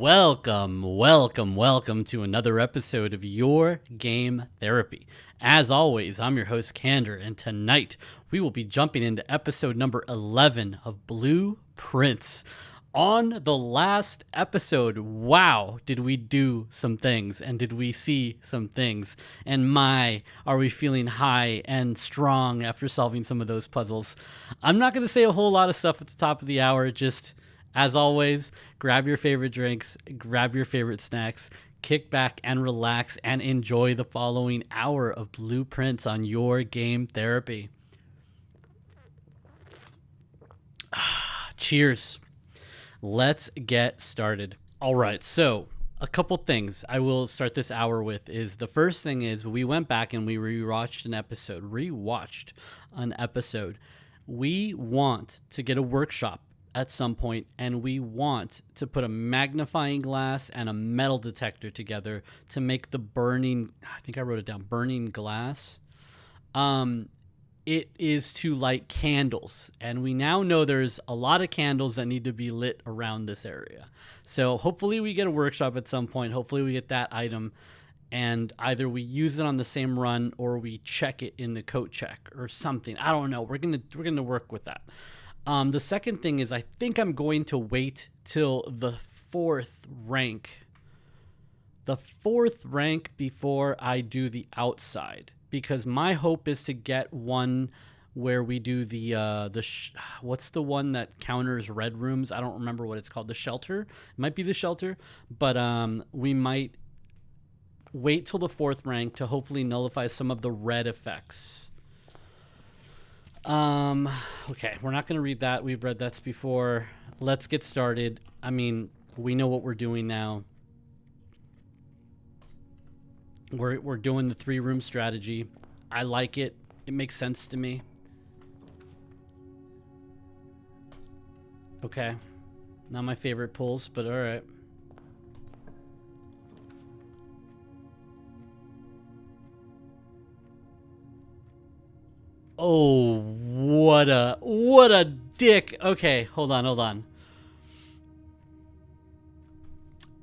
Welcome to another episode of Your Game Therapy. As always, I'm your host, Candor, and tonight we will be jumping into episode number 11 of Blueprints. On the last episode, wow, did we do some things and did we see some things? And my, are we feeling high and strong after solving some of those puzzles? I'm not going to say a whole lot of stuff at the top of the hour, just as always, grab your favorite drinks, grab your favorite snacks, kick back and relax and enjoy the following hour of Blueprints on Your Game Therapy. Cheers. Let's get started. All right, so a couple things I will start this hour with is the first thing is we went back and we rewatched an episode. We want to get a workshop at some point, and we want to put a magnifying glass and a metal detector together to make the burning, I think I wrote it down, burning glass. It is to light candles, and we now know there's a lot of candles that need to be lit around this area. So hopefully we get a workshop at some point. Hopefully we get that item, and either we use it on the same run or we check it in the code check or something. I don't know. We're gonna work with that. The second thing is I think I'm going to wait till the fourth rank before I do the outside, because my hope is to get one where we do what's the one that counters red rooms? I don't remember what it's called. The shelter. It might be the shelter, but we might wait till the fourth rank to hopefully nullify some of the red effects. Okay, we're not going to read that. We've read that before. Let's get started. I mean, we know what we're doing now. We're doing the 3-room strategy. I like it. It makes sense to me. Okay. Not my favorite pulls, but all right. Oh, what a dick. Okay, hold on.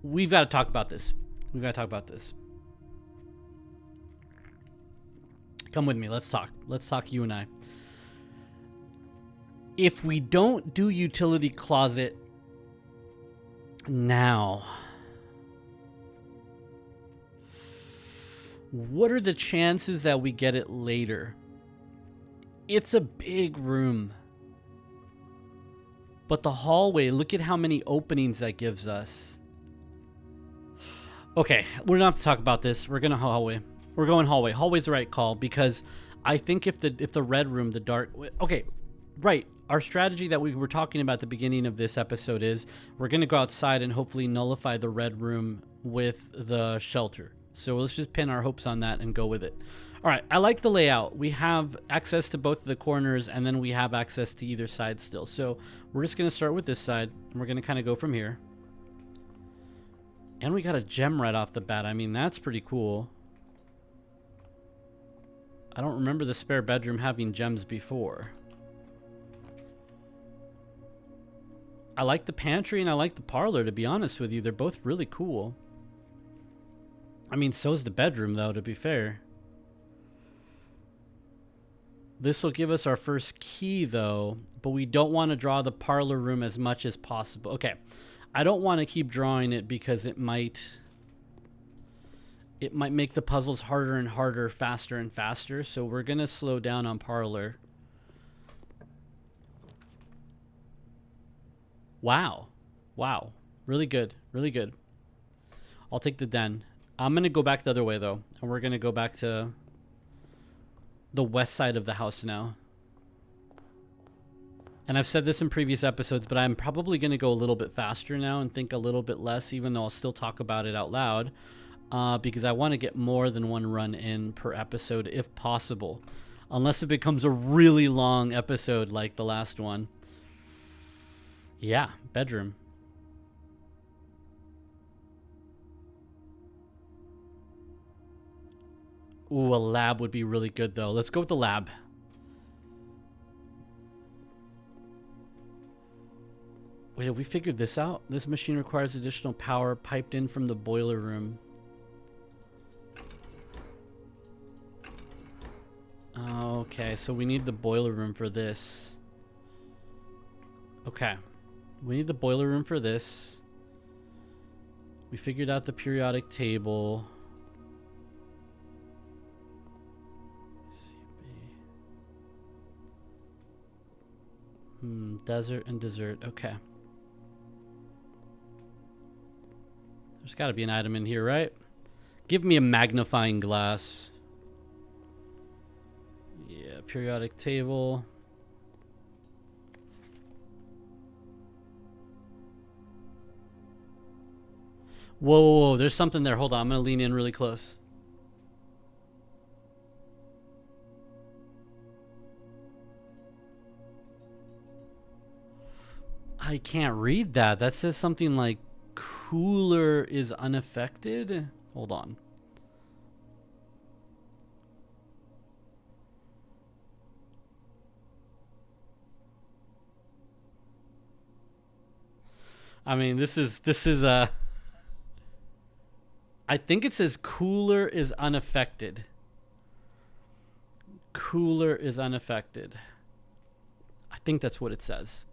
We've got to talk about this. Come with me. Let's talk. You and I. If we don't do utility closet now, what are the chances that we get it later? It's a big room. But the hallway, look at how many openings that gives us. Okay, we're going to have to talk about this. We're going to hallway. We're going hallway. Hallway's the right call, because I think if the red room, the dark... Okay, right. Our strategy that we were talking about at the beginning of this episode is we're going to go outside and hopefully nullify the red room with the shelter. So let's just pin our hopes on that and go with it. All right, I like the layout. We have access to both of the corners, and then we have access to either side still. So we're just going to start with this side, and we're going to kind of go from here. And we got a gem right off the bat. I mean, that's pretty cool. I don't remember the spare bedroom having gems before. I like the pantry and I like the parlor, to be honest with you. They're both really cool. I mean, so's the bedroom, though, to be fair. This will give us our first key, though, but we don't want to draw the parlor room as much as possible. Okay, I don't want to keep drawing it because it might make the puzzles harder and harder, faster and faster, so we're going to slow down on parlor. Wow. Really good. I'll take the den. I'm going to go back the other way, though, and we're going to go back to the west side of the house now. And I've said this in previous episodes, but I'm probably going to go a little bit faster now and think a little bit less, even though I'll still talk about it out loud, because I want to get more than one run in per episode if possible, unless it becomes a really long episode like the last one. Yeah, bedroom. Ooh, a lab would be really good, though. Let's go with the lab. Wait, have we figured this out? This machine requires additional power piped in from the boiler room. Okay, so we need the boiler room for this. Okay. We need the boiler room for this. We figured out the periodic table. Desert and dessert. Okay. There's got to be an item in here, right? Give me a magnifying glass. Yeah, periodic table. Whoa, whoa, whoa, there's something there. Hold on, I'm going to lean in really close. I can't read that. That says something like cooler is unaffected. Hold on. I mean, this is I think it says cooler is unaffected. Cooler is unaffected. I think that's what it says.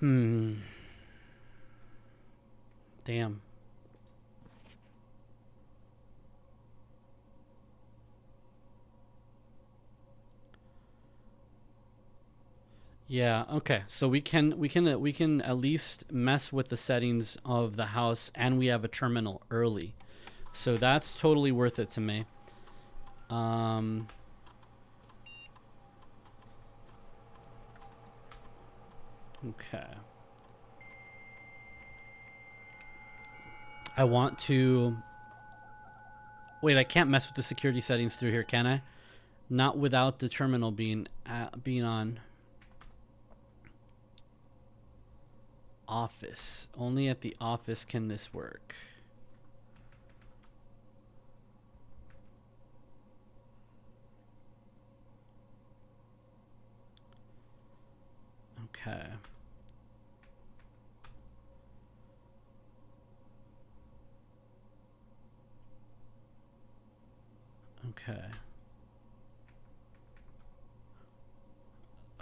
Damn. Yeah, okay. So we can at least mess with the settings of the house, and we have a terminal early. So that's totally worth it to me. Okay. I want to... Wait, I can't mess with the security settings through here, can I? Not without the terminal being on. Office. Only at the office can this work. Okay. Okay.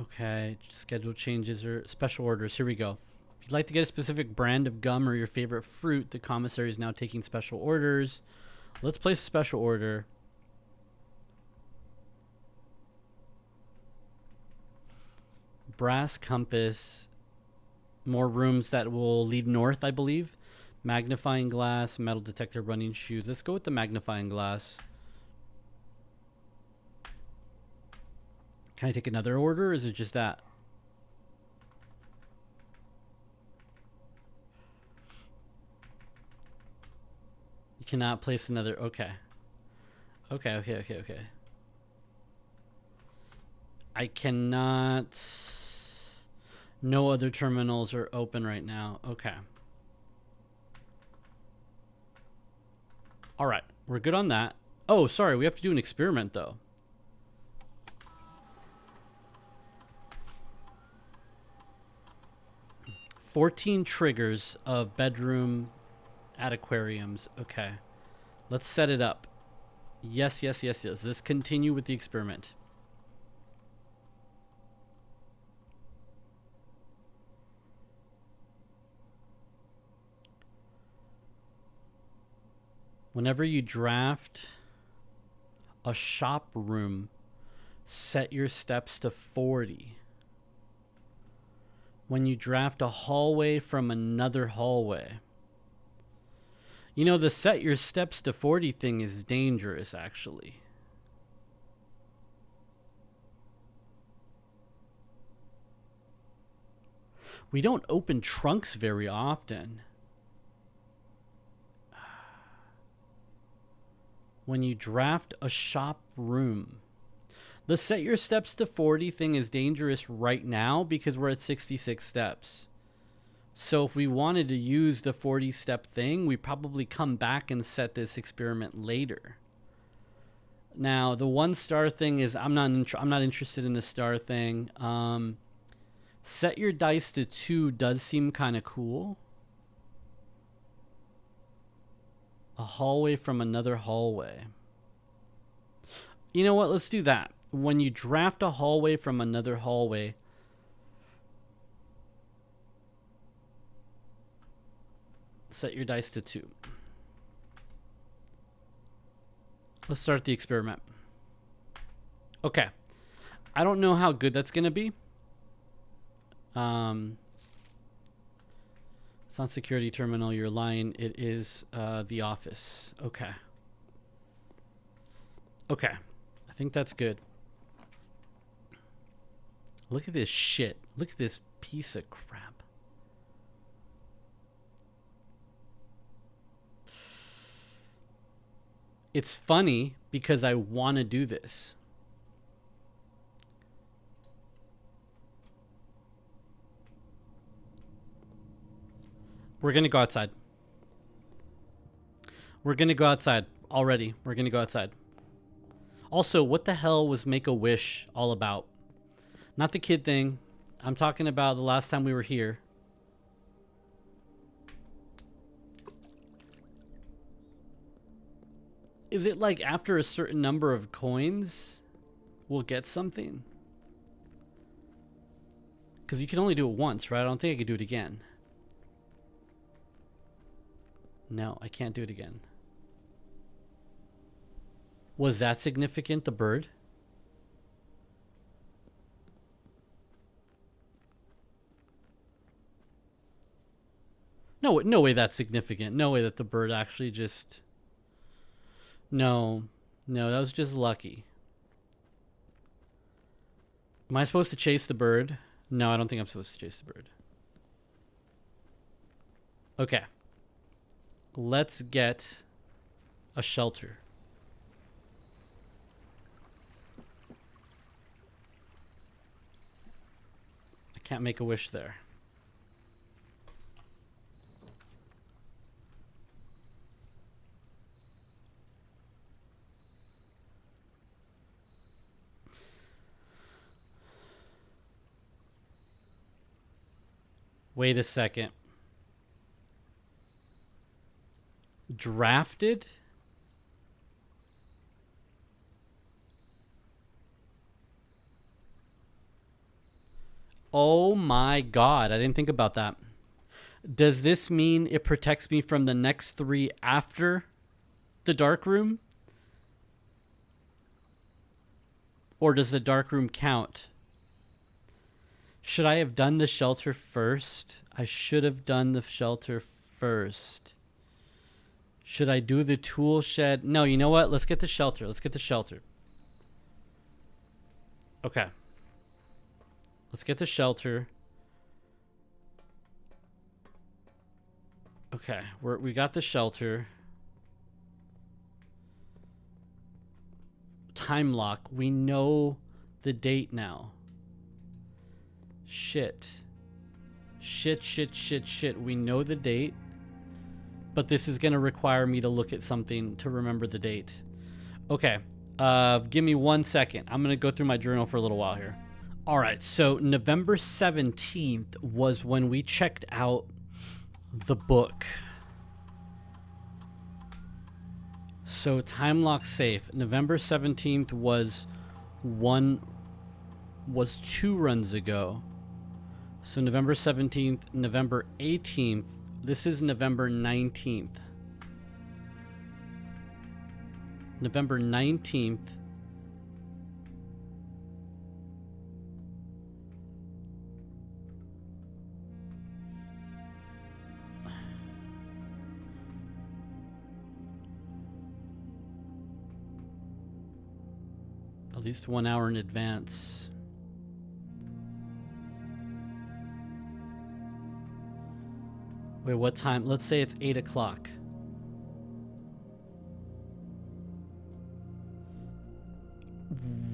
Okay, schedule changes or special orders. Here we go. If you'd like to get a specific brand of gum or your favorite fruit, the commissary is now taking special orders. Let's place a special order. Brass compass. More rooms that will lead north, I believe. Magnifying glass, metal detector, running shoes. Let's go with the magnifying glass. Can I take another order, or is it just that? You cannot place another... Okay. Okay. I cannot... No other terminals are open right now. Okay. All right. We're good on that. Oh, sorry. We have to do an experiment, though. $14 triggers of bedroom at aquariums. Okay. Let's set it up. Yes. Let's continue with the experiment. Whenever you draft a shop room, set your steps to 40. When you draft a hallway from another hallway. You know, the set your steps to 40 thing is dangerous, actually. We don't open trunks very often. When you draft a shop room. The set your steps to 40 thing is dangerous right now because we're at 66 steps. So if we wanted to use the 40 step thing, we probably come back and set this experiment later. Now, the 1 star thing is I'm not interested in the star thing. Set your dice to 2 does seem kind of cool. A hallway from another hallway. You know what? Let's do that. When you draft a hallway from another hallway, set your dice to 2. Let's start the experiment. Okay. I don't know how good that's going to be. It's not security terminal. You're lying. It is the office. Okay. Okay. I think that's good. Look at this shit. Look at this piece of crap. It's funny because I want to do this. We're going to go outside. We're going to go outside already. We're going to go outside. Also, what the hell was Make-A-Wish all about? Not the kid thing. I'm talking about the last time we were here. Is it like after a certain number of coins, we'll get something? Because you can only do it once, right? I don't think I could do it again. No, I can't do it again. Was that significant, the bird? No, no way that's significant. No way that the bird actually just... No, that was just lucky. Am I supposed to chase the bird? No, I don't think I'm supposed to chase the bird. Okay. Let's get a shelter. I can't make a wish there. Wait a second. Drafted? Oh my god, I didn't think about that. Does this mean it protects me from the next 3 after the dark room? Or does the dark room count? Should I have done the shelter first? I should have done the shelter first. Should I do the tool shed? No, you know what? Let's get the shelter. Let's get the shelter. Okay. Let's get the shelter. Okay, we got the shelter. Time lock. We know the date now. Shit. Shit. We know the date. But this is going to require me to look at something to remember the date. Okay. Give me 1 second. I'm going to go through my journal for a little while here. All right. So November 17th was when we checked out the book. So time lock safe. November 17th was 2 runs ago. So November 17th, November 18th. This is November 19th. November 19th. At least 1 hour in advance. Wait, what time? Let's say it's 8 o'clock.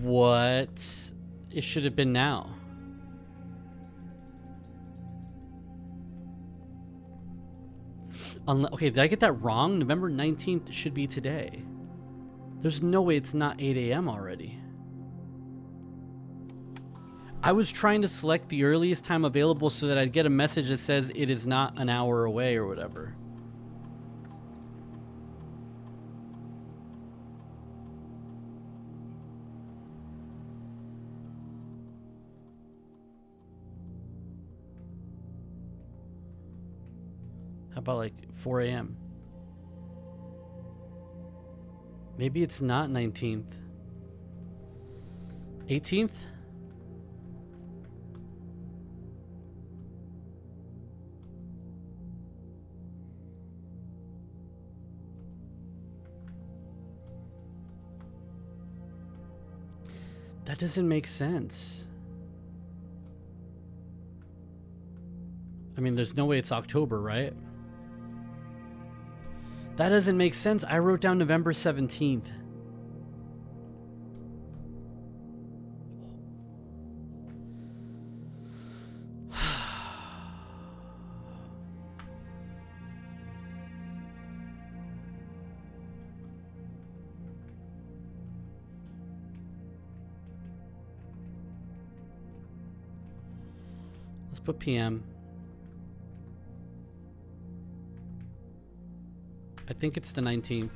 What? It should have been now. Okay, did I get that wrong? November 19th should be today. There's no way it's not 8 a.m. already. I was trying to select the earliest time available so that I'd get a message that says it is not an hour away or whatever. How about like 4 a.m.? Maybe it's not 19th. 18th? That doesn't make sense. I mean, there's no way it's October, right? That doesn't make sense. I wrote down November 17th. Let's put PM. I think it's the 19th.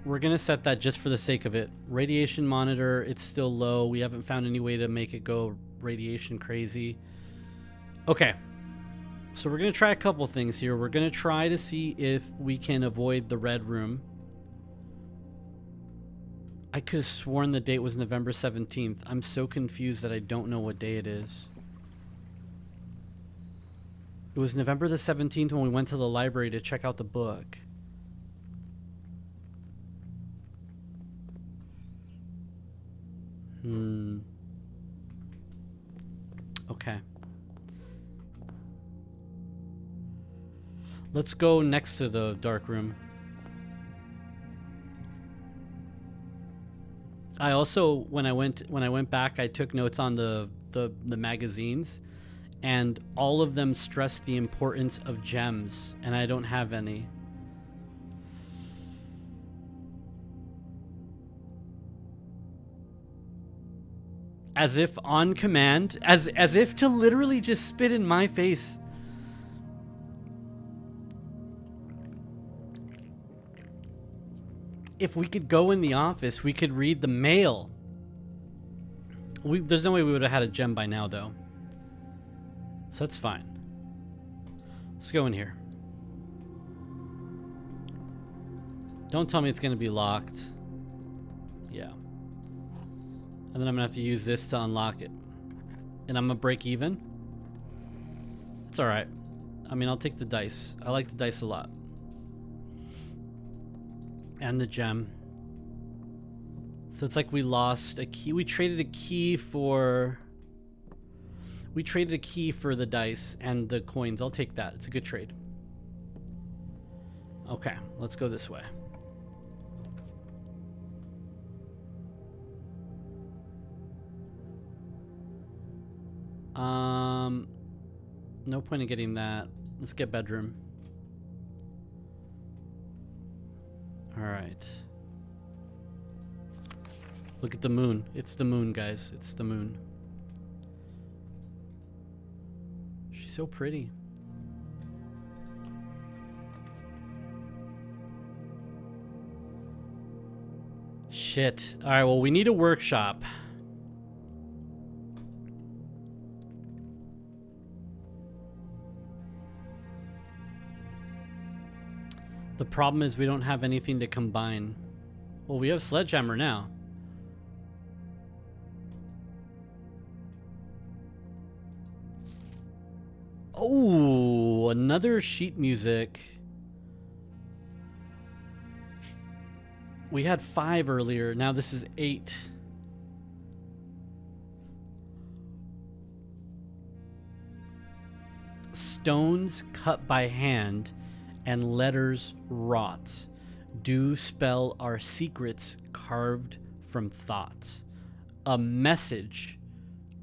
We're gonna set that just for the sake of it. Radiation monitor, it's still low. We haven't found any way to make it go radiation crazy. Okay. So we're gonna try a couple things here. We're gonna try to see if we can avoid the red room. I could have sworn the date was November 17th. I'm so confused that I don't know what day it is. It was November the 17th when we went to the library to check out the book. Okay. Let's go next to the dark room. I also, when I went back, I took notes on the magazines, and all of them stress the importance of gems, and I don't have any. As if on command, as if to literally just spit in my face. If we could go in the office, we could read the mail. There's no way we would have had a gem by now, though. So that's fine. Let's go in here. Don't tell me it's going to be locked. Yeah. And then I'm going to have to use this to unlock it. And I'm going to break even. It's alright. I mean, I'll take the dice. I like the dice a lot. And the gem. So it's like we lost a key. We traded a key for... We traded a key for the dice and the coins. I'll take that. It's a good trade. Okay, let's go this way. No point in getting that. Let's get bedroom. All right. Look at the moon. It's the moon, guys. It's the moon. She's so pretty. Shit. All right, well, we need a workshop. The problem is we don't have anything to combine. Well, we have Sledgehammer now. Oh, another sheet music. We had 5 earlier. Now this is 8. Stones cut by hand and letters wrought do spell our secrets carved from thoughts. A message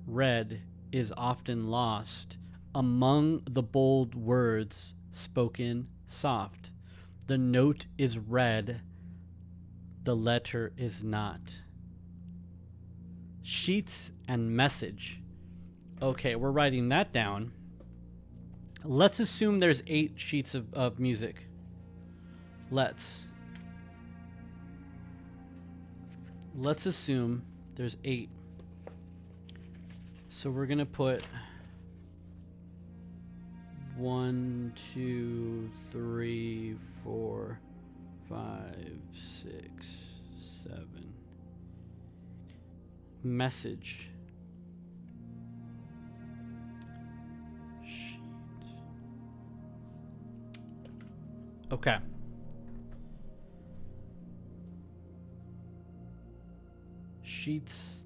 read is often lost among the bold words spoken soft. The note is read, the letter is not. Sheets and message. Okay, we're writing that down. Let's assume there's 8 sheets of music. Let's assume there's 8. So we're gonna put 1, 2, 3, 4, 5, 6, 7. Message. Sheet. Okay. Sheets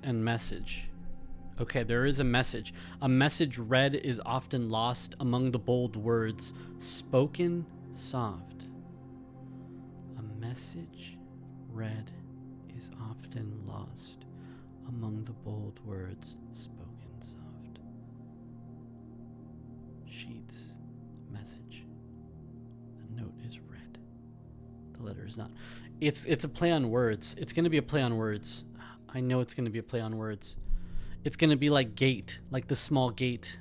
and message. Okay, there is a message. A message read is often lost among the bold words spoken soft. A message read is often lost among the bold words spoken soft. Sheets, message. The note is read. The letter is not. It's a play on words. It's going to be a play on words. I know it's going to be a play on words. It's going to be like gate, like the small gate.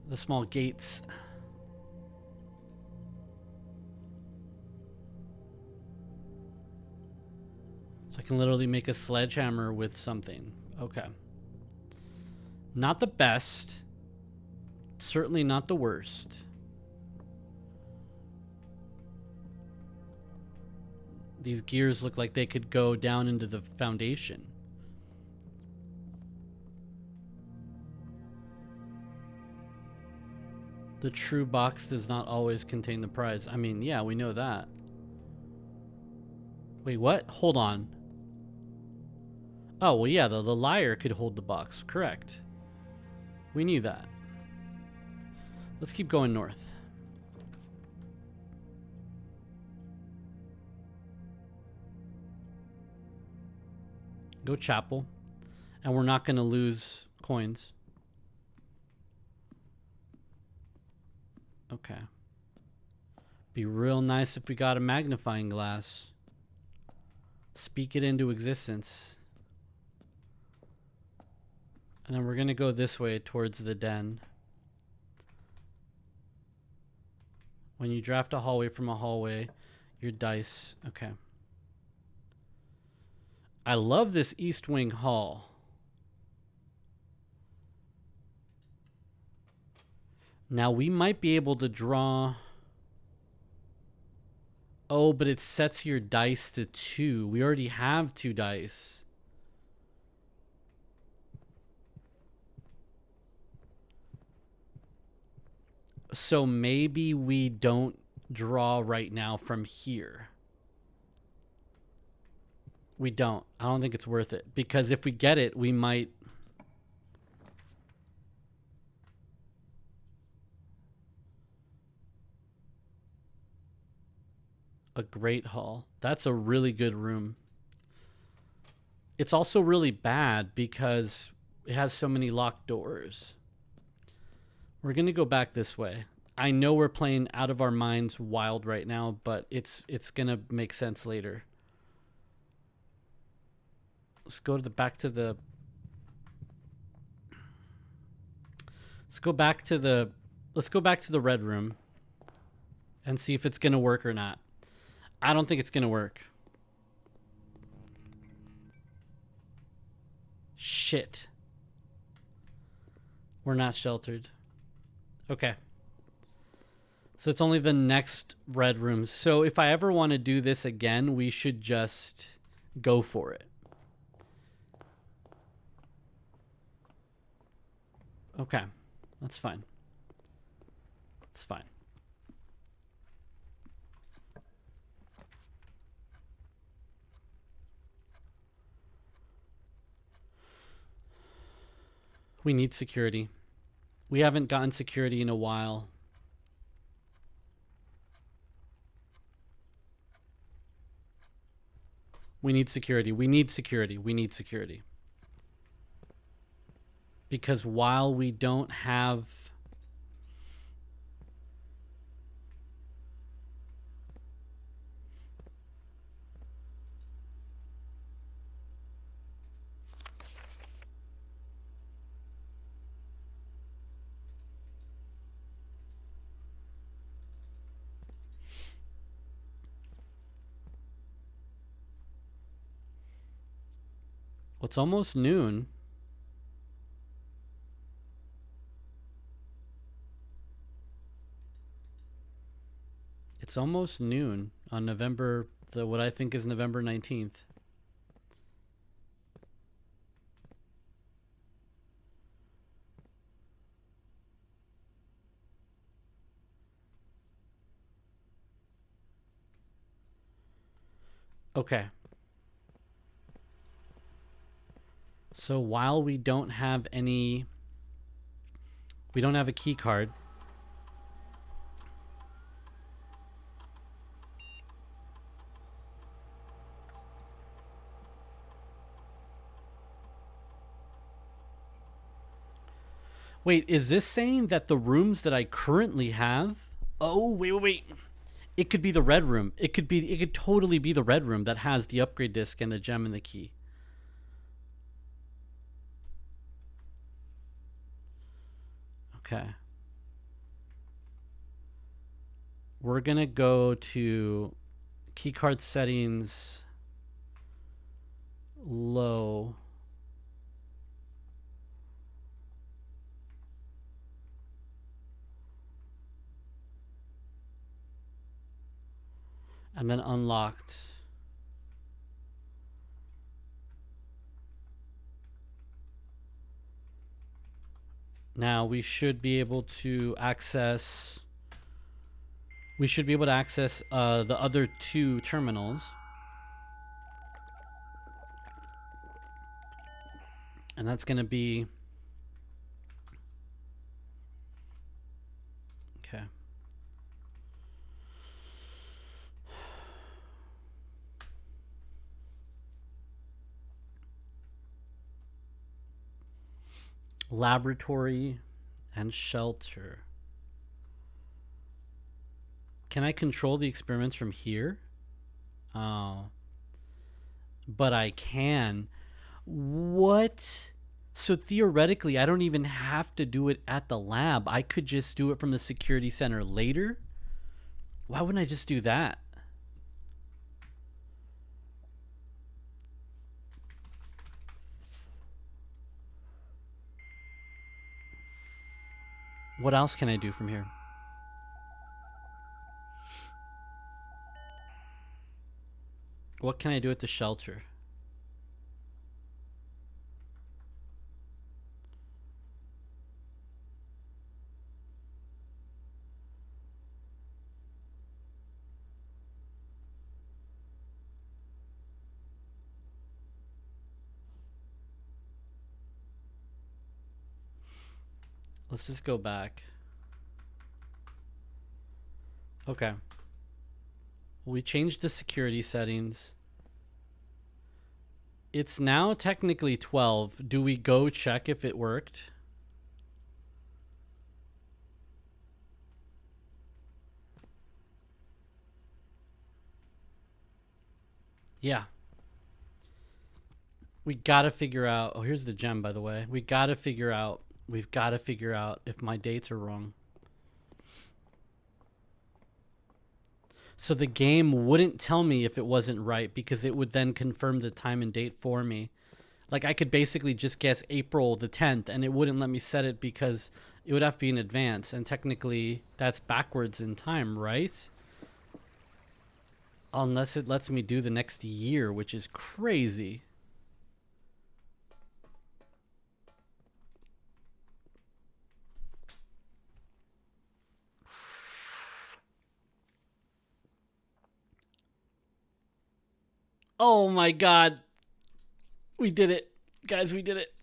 The small gates. So I can literally make a sledgehammer with something. Okay. Not the best. Certainly not the worst. These gears look like they could go down into the foundation. The true box does not always contain the prize. I mean, yeah, we know that. Wait, what? Hold on. Oh, well, yeah, the liar could hold the box. Correct. We knew that. Let's keep going north. Go chapel. And we're not going to lose coins. Okay. Be real nice if we got a magnifying glass. Speak it into existence. And then we're going to go this way towards the den. When you draft a hallway from a hallway, your dice. Okay. I love this East Wing Hall. Now we might be able to draw. Oh, but it sets your dice to 2. We already have 2 dice. So maybe we don't draw right now from here. We don't. I don't think it's worth it. Because if we get it, we might... A great hall. That's a really good room. It's also really bad because it has so many locked doors. We're going to go back this way. I know we're playing out of our minds wild right now, but it's going to make sense later. Let's go to the back to the... Let's go back to the red room and see if it's going to work or not. I don't think it's going to work. Shit. We're not sheltered. Okay. So it's only the next red room. So if I ever want to do this again, we should just go for it. Okay. That's fine. It's fine. We need security. We haven't gotten security in a while. We need security. We need security. We need security. Because while we don't have... Well, it's almost noon. It's almost noon on November, what I think is November 19th. Okay. So while we don't have a key card. Wait, is this saying that the rooms that I currently have? Oh, wait. It could be the red room. It could totally be the red room that has the upgrade disc and the gem and the key. Okay. We're going to go to keycard settings, low. And then unlocked. Now we should be able to access the other two terminals. And that's going to be okay. Laboratory and shelter. Can I control the experiments from here? Oh. But I can. What? So theoretically, I don't even have to do it at the lab. I could just do it from the security center later? Why wouldn't I just do that? What else can I do from here? What can I do at the shelter? Let's just go back. Okay. We changed the security settings. It's now technically 12. Do we go check if it worked? Yeah. We gotta figure out. Oh, here's the gem, by the way. We've got to figure out if my dates are wrong. So the game wouldn't tell me if it wasn't right because it would then confirm the time and date for me. Like I could basically just guess April the 10th and it wouldn't let me set it because it would have to be in advance. And technically that's backwards in time, right? Unless it lets me do the next year, which is crazy. Oh my God. We did it. Guys, we did it.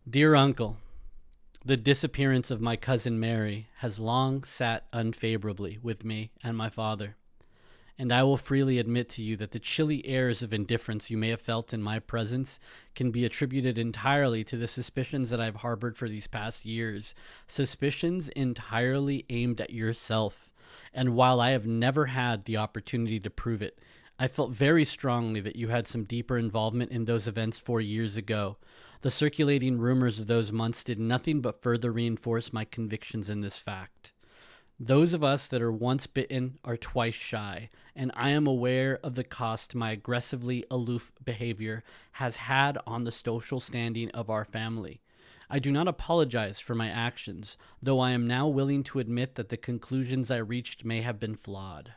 Dear Uncle, the disappearance of my cousin Mary has long sat unfavorably with me and my father, and I will freely admit to you that the chilly airs of indifference you may have felt in my presence can be attributed entirely to the suspicions that I've harbored for these past years, suspicions entirely aimed at yourself. And while I have never had the opportunity to prove it, I felt very strongly that you had some deeper involvement in those events 4 years ago. The circulating rumors of those months did nothing but further reinforce my convictions in this fact. Those of us that are once bitten are twice shy, and I am aware of the cost my aggressively aloof behavior has had on the social standing of our family. I do not apologize for my actions, though I am now willing to admit that the conclusions I reached may have been flawed.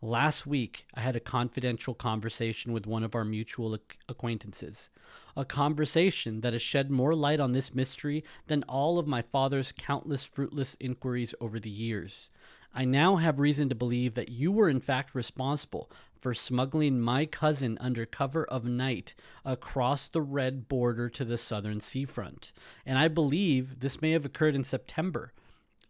Last week, I had a confidential conversation with one of our mutual acquaintances. A conversation that has shed more light on this mystery than all of my father's countless fruitless inquiries over the years. I now have reason to believe that you were in fact responsible for smuggling my cousin under cover of night across the red border to the southern seafront. And I believe this may have occurred in September,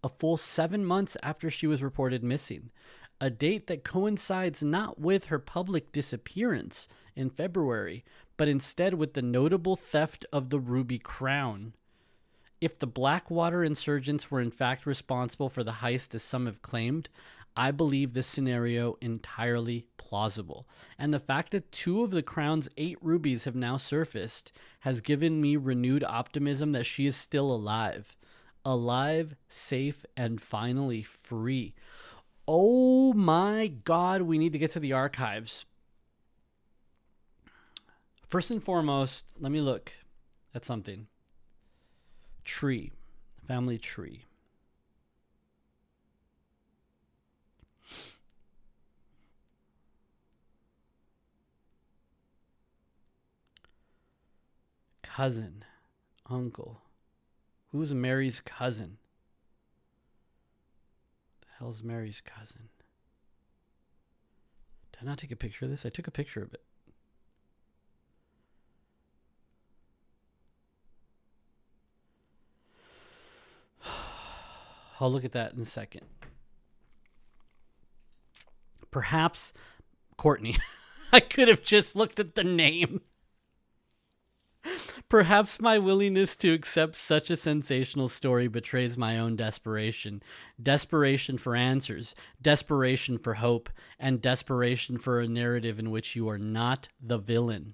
a full 7 months after she was reported missing, a date that coincides not with her public disappearance in February, but instead with the notable theft of the Ruby Crown. If the Blackwater insurgents were in fact responsible for the heist as some have claimed, I believe this scenario entirely plausible. And the fact that 2 of the Crown's 8 rubies have now surfaced has given me renewed optimism that she is still alive. Alive, safe, and finally free. Oh my God, we need to get to the archives. First and foremost, let me look at something. Tree, family tree. Cousin, uncle. Who's Mary's cousin? The hell's Mary's cousin? Did I not take a picture of this? I took a picture of it. I'll look at that in a second. Perhaps Courtney. I could have just looked at the name. Perhaps my willingness to accept such a sensational story betrays my own desperation. Desperation for answers, desperation for hope, and desperation for a narrative in which you are not the villain.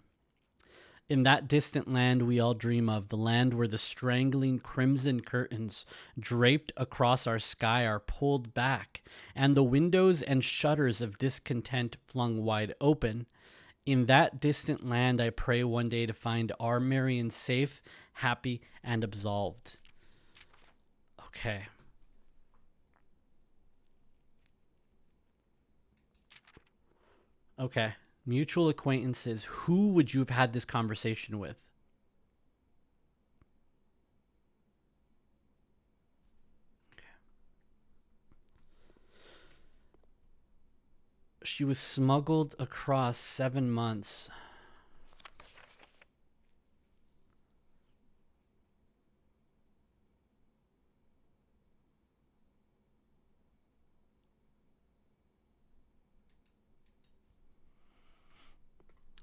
In that distant land we all dream of, the land where the strangling crimson curtains draped across our sky are pulled back, and the windows and shutters of discontent flung wide open, in that distant land I pray one day to find our Marion safe, happy, and absolved. Okay. Okay. Mutual acquaintances. Who would you have had this conversation with? Okay. She was smuggled across 7 months.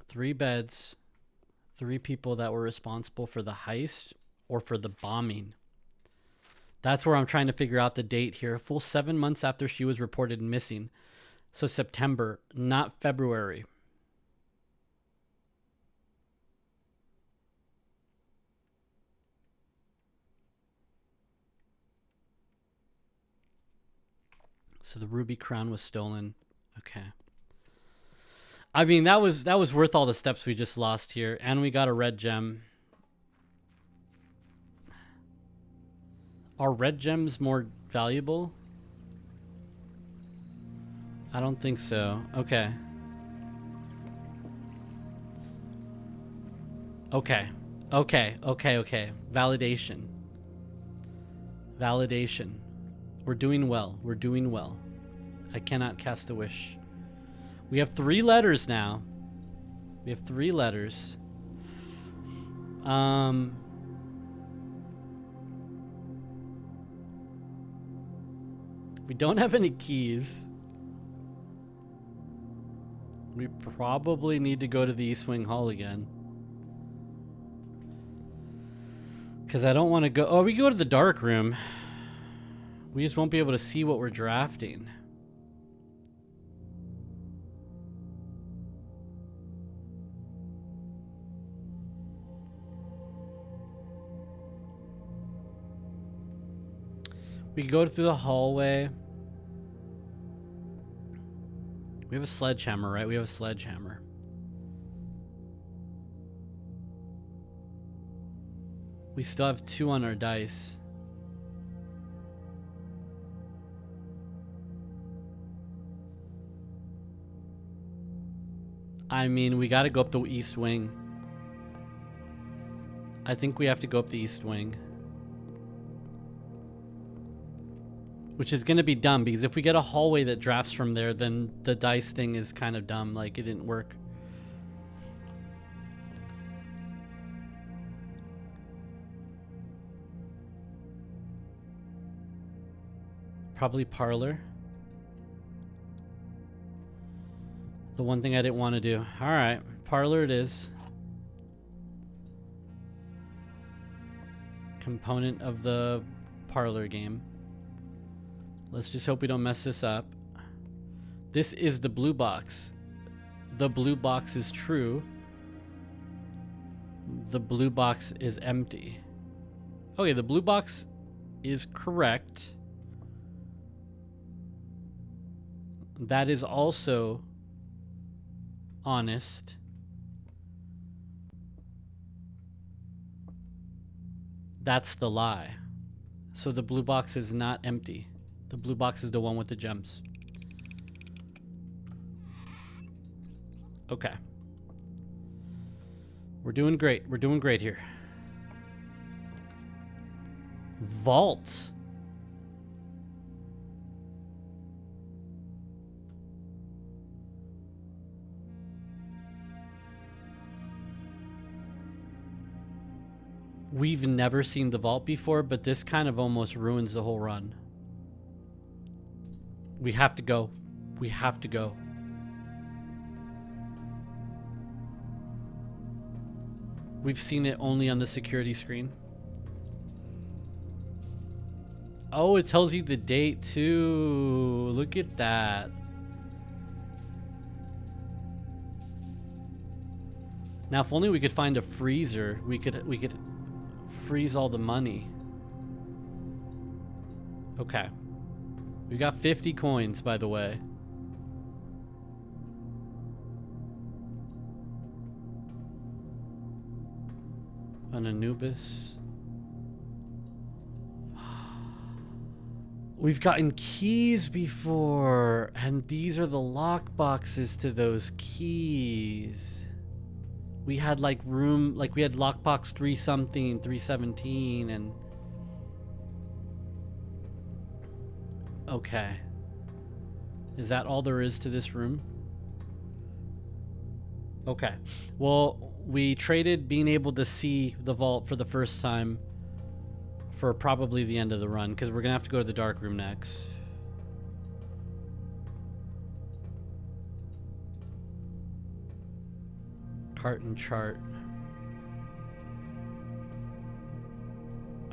Three beds, 3 people that were responsible for the heist or for the bombing. That's where I'm trying to figure out the date here. A full 7 months after she was reported missing. So September, not February. So the Ruby Crown was stolen. Okay. I mean, that was worth all the steps we just lost here, and we got a red gem. Are red gems more valuable? I don't think so. Okay. Okay. Okay. Validation. Validation. We're doing well. We're doing well. I cannot cast a wish. We have 3 letters now. We have 3 letters. We don't have any keys. We probably need to go to the East Wing Hall again. Because I don't want to go... Oh, we go to the dark room. We just won't be able to see what we're drafting. We could go through the hallway. We have a sledgehammer, right? We have a sledgehammer. We still have 2 on our dice. I mean, we gotta go up the east wing. I think we have to go up the east wing. Which is gonna be dumb, because if we get a hallway that drafts from there, then the dice thing is kind of dumb. Like, it didn't work. Probably parlor. The one thing I didn't want to do. Alright, parlor it is. Component of the parlor game. Let's just hope we don't mess this up. This is the blue box. The blue box is true. The blue box is empty. Okay, the blue box is correct. That is also honest. That's the lie. So the blue box is not empty. The blue box is the one with the gems. Okay. We're doing great. We're doing great here. Vault. We've never seen the vault before, but this kind of almost ruins the whole run. We have to go. We have to go. We've seen it only on the security screen. Oh, it tells you the date too. Look at that. Now, if only we could find a freezer, we could freeze all the money. Okay. We got 50 coins, by the way. An Anubis. We've gotten keys before, and these are the lock boxes to those keys. We had like room, like we had lockbox 3 something, 317, and okay. Is that all there is to this room? Okay. Well, we traded being able to see the vault for the first time for probably the end of the run, because we're gonna have to go to the dark room next. Cart and chart.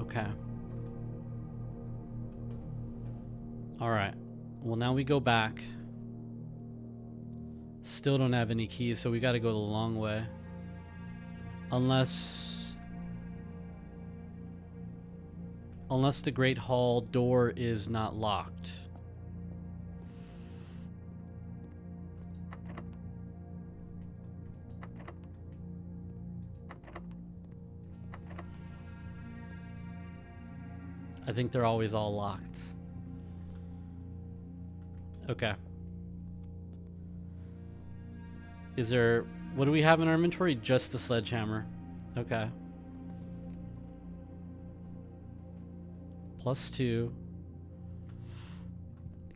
Okay. All right. Well, now we go back. Still don't have any keys, so we got to go the long way. Unless the Great Hall door is not locked. I think they're always all locked. Okay. Is there... What do we have in our inventory? Just the sledgehammer. Okay. +2.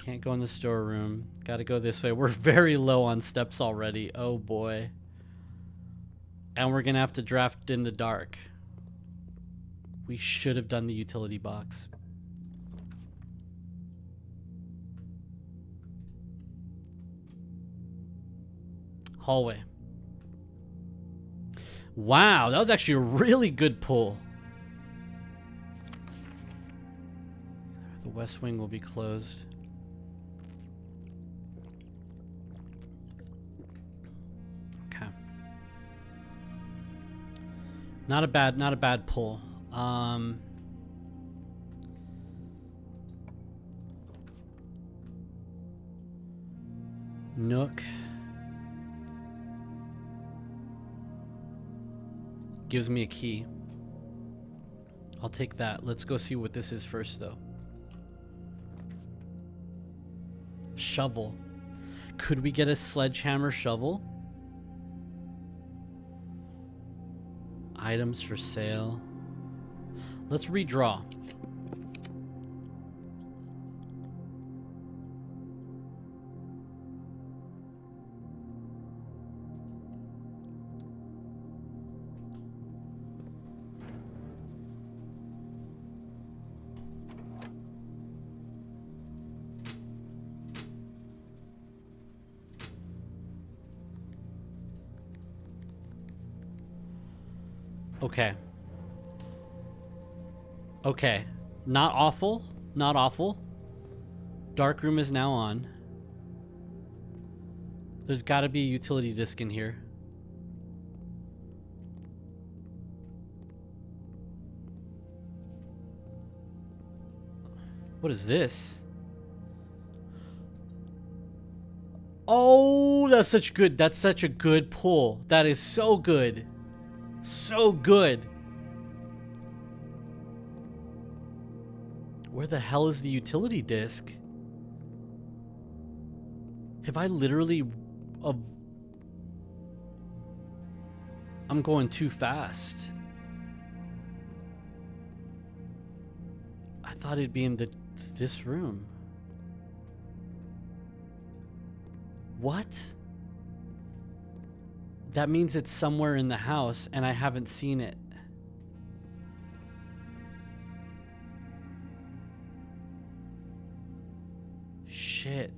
Can't go in the storeroom. Gotta go this way. We're very low on steps already. Oh boy. And we're gonna have to draft in the dark. We should have done the utility box. Hallway. Wow, that was actually a really good pull. The west wing will be closed. Okay. Not a bad pull. Nook. Gives me a key. I'll take that. Let's go see what this is first, though. Shovel. Could we get a sledgehammer shovel? Items for sale. Let's redraw. Okay. Okay. Not awful. Not awful. Dark room is now on. There's got to be a utility disc in here. What is this? Oh, that's such a good pull. That is so good. So good. Where the hell is the utility disc? Have I literally... I'm going too fast. I thought it'd be in this room. What? That means it's somewhere in the house and I haven't seen it. Shit.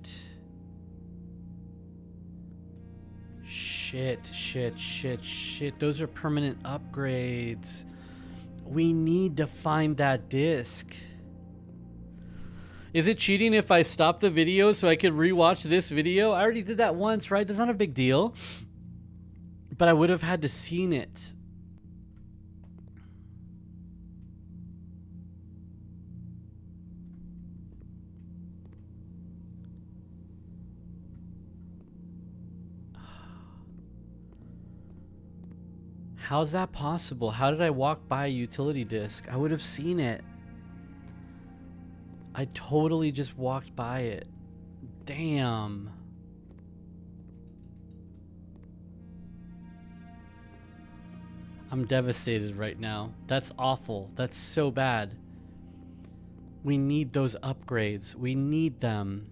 Shit. Those are permanent upgrades. We need to find that disc. Is it cheating if I stop the video so I could rewatch this video? I already did that once, right? That's not a big deal. But I would have had to seen it. How's that possible? How did I walk by a utility disc? I would have seen it. I totally just walked by it. Damn. I'm devastated right now. That's awful. That's so bad. We need those upgrades. We need them.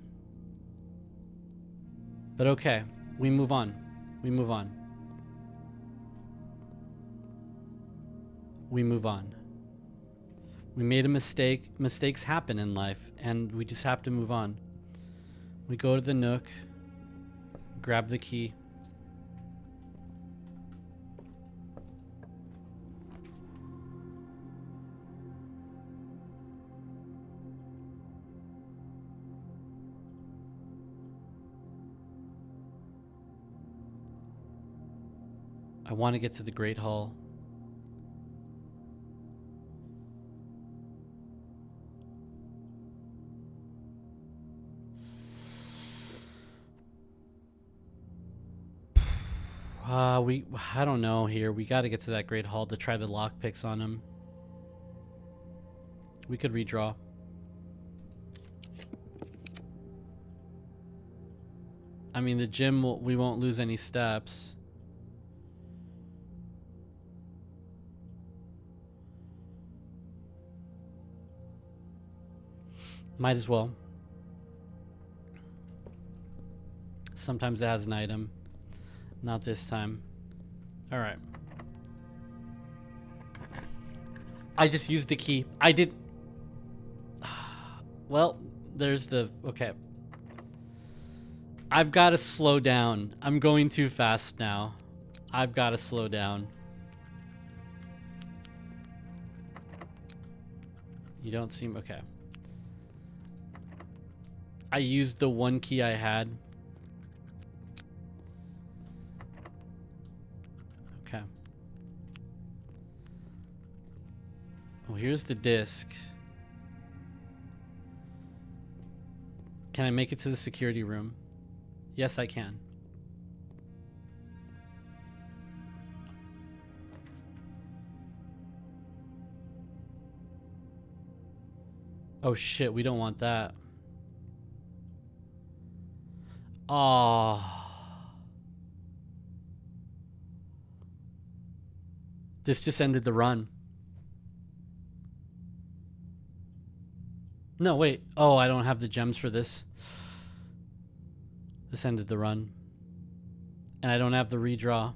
But okay, we move on. We move on. We move on. We made a mistake. Mistakes happen in life, and we just have to move on. We go to the Nook, grab the key. I want to get to the Great Hall. I don't know here. We got to get to that Great Hall to try the lockpicks on him. We could redraw. I mean, the gym, we won't lose any steps. Might as well. Sometimes it has an item. Not this time. All right. I just used the key. I did. Well, there's the... Okay. I've got to slow down. I'm going too fast now. I've got to slow down. You don't seem... Okay. I used the one key I had. Okay. Oh, here's the disc. Can I make it to the security room? Yes, I can. Oh shit, we don't want that. Oh. This just ended the run. No, wait. Oh, I don't have the gems for this. This ended the run. And I don't have the redraw.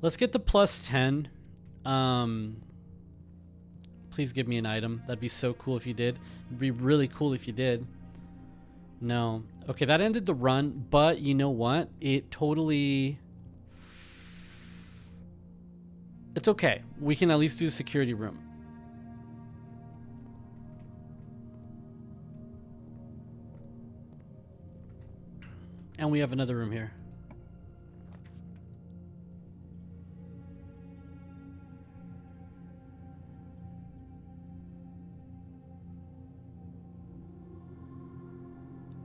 Let's get the plus 10. Please give me an item. That'd be so cool if you did. It'd be really cool if you did. No. Okay, that ended the run, but you know what? It totally... It's okay. We can at least do the security room. And we have another room here.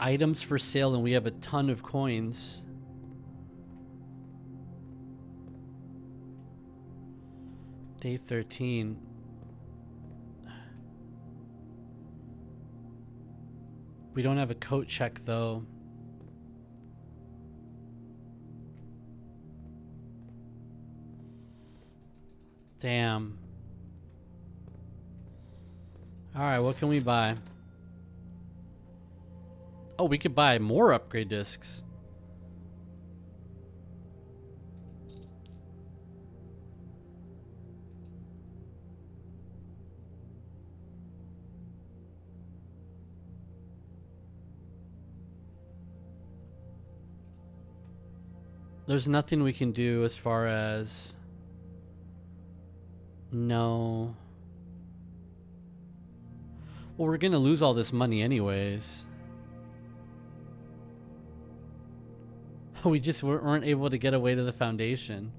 Items for sale, and we have a ton of coins. Day 13. We don't have a coat check, though. Damn. Alright, what can we buy? Oh, we could buy more upgrade discs. There's nothing we can do as far as... No. Well, we're gonna lose all this money anyways. We just weren't able to get away to the Foundation.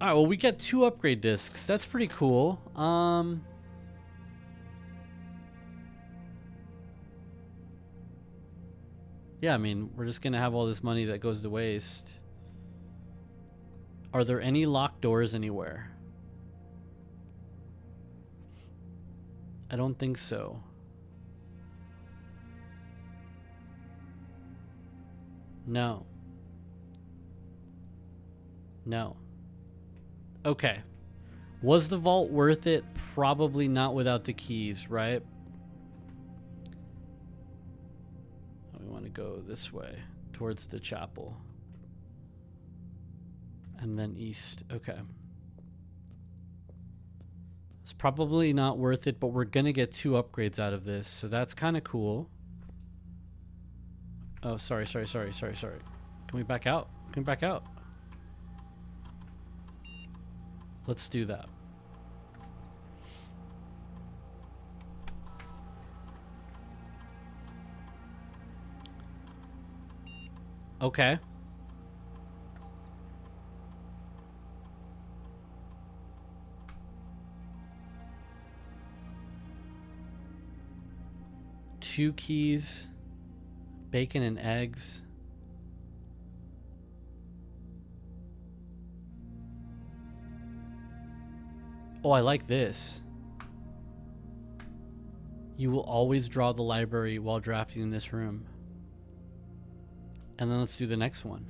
Alright, well, we get 2 upgrade discs. That's pretty cool. Yeah, I mean, we're just gonna have all this money that goes to waste. Are there any locked doors anywhere? I don't think so. No. No. Okay. Was the vault worth it? Probably not without the keys, right? We want to go this way, towards the chapel. And then east. Okay. It's probably not worth it, but we're going to get 2 upgrades out of this, so that's kind of cool. Oh, sorry. Can we back out? Can we back out? Let's do that. Okay. Two keys, bacon and eggs. Oh, I like this. You will always draw the library while drafting in this room. And then let's do the next one.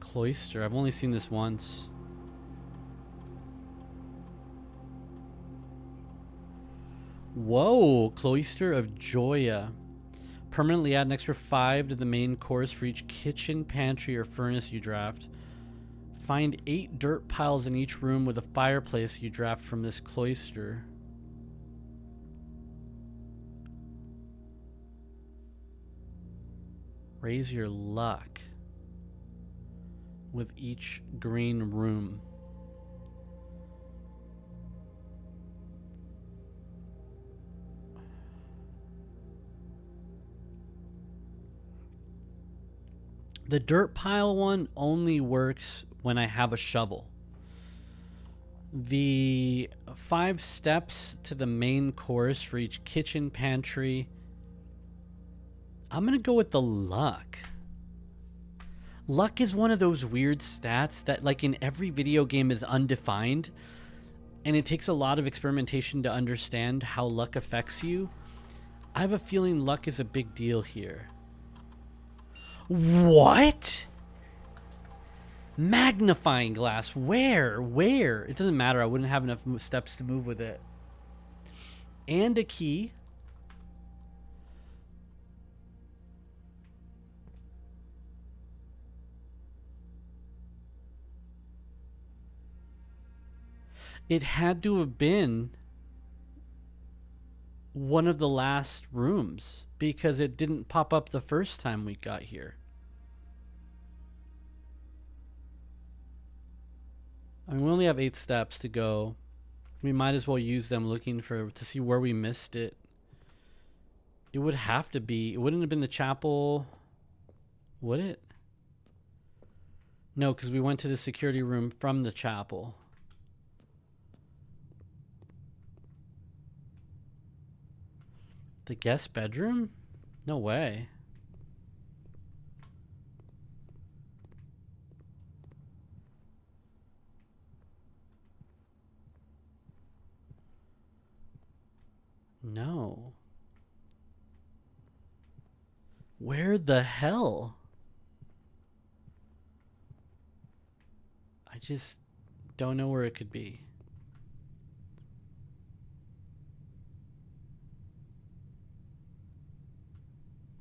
Cloister. I've only seen this once. Whoa, Cloister of Joya. Permanently add an extra 5 to the main course for each kitchen, pantry, or furnace you draft. Find 8 dirt piles in each room with a fireplace you draft from this cloister. Raise your luck with each green room. The dirt pile one only works when I have a shovel. The 5 steps to the main course for each kitchen, pantry. I'm going to go with the luck. Luck is one of those weird stats that, like, in every video game is undefined, and it takes a lot of experimentation to understand how luck affects you. I have a feeling luck is a big deal here. What? Magnifying glass. Where? It doesn't matter. I wouldn't have enough steps to move with it. And a key. It had to have been one of the last rooms because it didn't pop up the first time we got here. I mean, we only have 8 steps to go. We might as well use them looking to see where we missed it. It would have to be. It wouldn't have been the chapel, would it? No, because we went to the security room from the chapel. The guest bedroom? No way. No. Where the hell? I just don't know where it could be.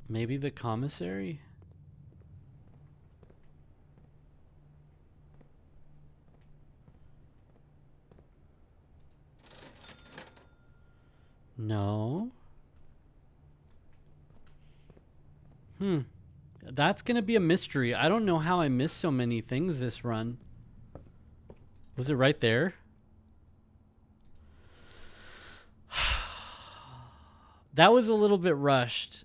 Maybe the commissary? No. That's gonna be a mystery. I don't know how I missed so many things this run. Was it right there? That was a little bit rushed.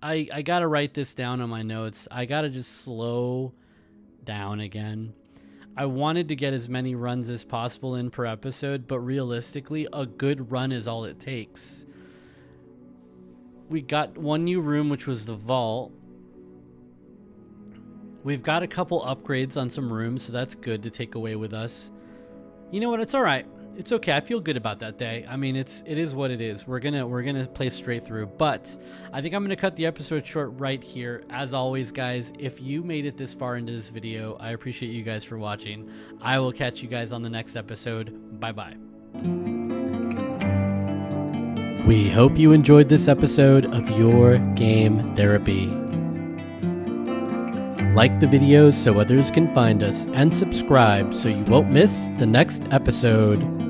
I gotta write this down on my notes. I gotta just slow down again. I wanted to get as many runs as possible in per episode, but realistically, a good run is all it takes. We got one new room, which was the vault. We've got a couple upgrades on some rooms, so that's good to take away with us. You know what? It's all right. It's okay. I feel good about that day. I mean, it is what it is. We're gonna play straight through, but I think I'm gonna cut the episode short right here. As always, guys, if you made it this far into this video, I appreciate you guys for watching. I will catch you guys on the next episode. Bye bye. We hope you enjoyed this episode of Your Game Therapy. Like the videos so others can find us, and subscribe so you won't miss the next episode.